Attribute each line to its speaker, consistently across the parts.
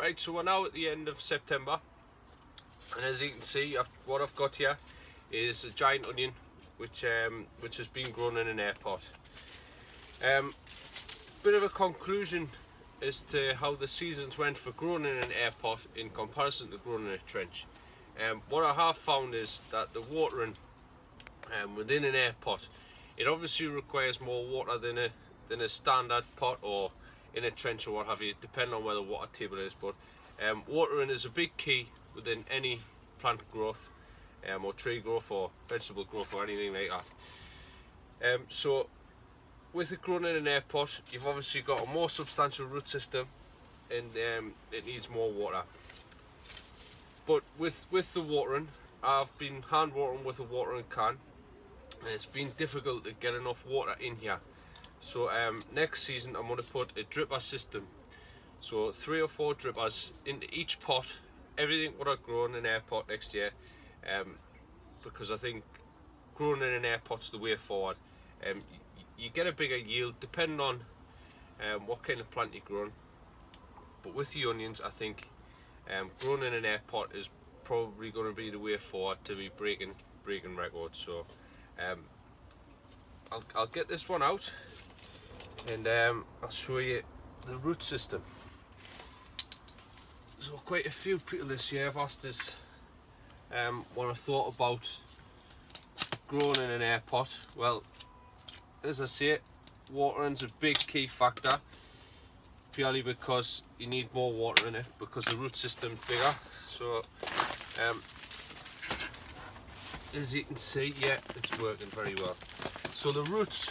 Speaker 1: Right, so we're now at the end of September, and as you can see, what I've got here is a giant onion which has been grown in an air pot. Bit of a conclusion as to how the seasons went for growing in an air pot in comparison to growing in a trench. What I have found is that the watering within an air pot, it obviously requires more water than a standard pot or in a trench or what have you, depending on where the water table is. But watering is a big key within any plant growth or tree growth or vegetable growth or anything like that. So with it growing in an air pot, you've obviously got a more substantial root system, and it needs more water. But with the watering, I've been hand watering with a watering can, and it's been difficult to get enough water in here. So next season I'm going to put a dripper system, so 3 or 4 drippers into each pot, everything what I grow in an air pot next year, because I think growing in an air pot's the way forward. You get a bigger yield depending on what kind of plant you're growing, but with the onions I think growing in an air pot is probably going to be the way forward to be breaking records. So I'll get this one out, and I'll show you the root system. So quite a few people this year have asked us what I thought about growing in an air pot. Well, as I say, watering's a big key factor, purely because you need more water in it because the root system's bigger. So as you can see, yeah, it's working very well. So the roots,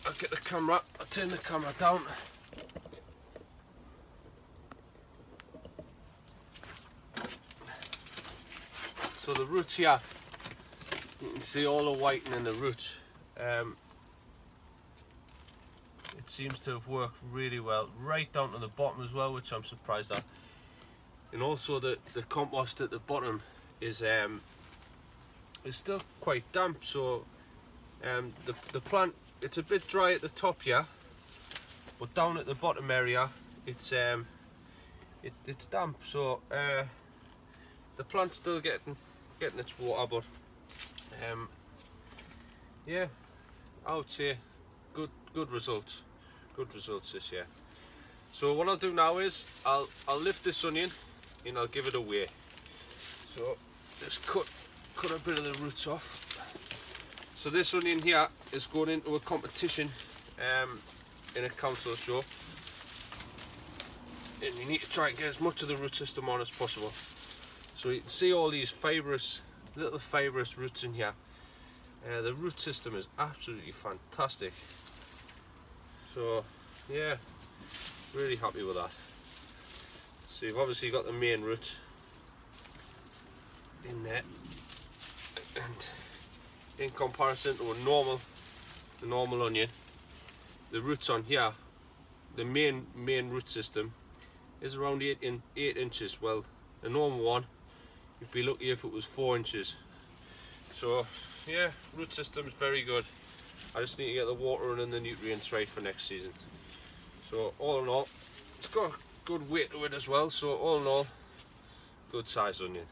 Speaker 1: I'll get the camera, I'll turn the camera down. So the roots here, you can see all the whitening in the roots. It seems to have worked really well, right down to the bottom as well, which I'm surprised at. And also the compost at the bottom is still quite damp, so the plant, it's a bit dry at the top here, but down at the bottom area it's damp, so the plant's still getting its water, but yeah, I would say good results this year. So what I'll do now is I'll lift this onion and I'll give it a weigh. So just cut a bit of the roots off. So this onion here is going into a competition in a council show, and you need to try and get as much of the root system on as possible. So you can see all these little fibrous roots in here. The root system is absolutely fantastic. So yeah, really happy with that. So you've obviously got the main root in there, and in comparison to the normal onion, the roots on here, the main root system is around 8 inches. Well, the normal one, you'd be lucky if it was 4 inches. So yeah, root system's very good. I just need to get the water and the nutrients right for next season. So all in all, it's got a good weight to it as well. So all in all, good size onion.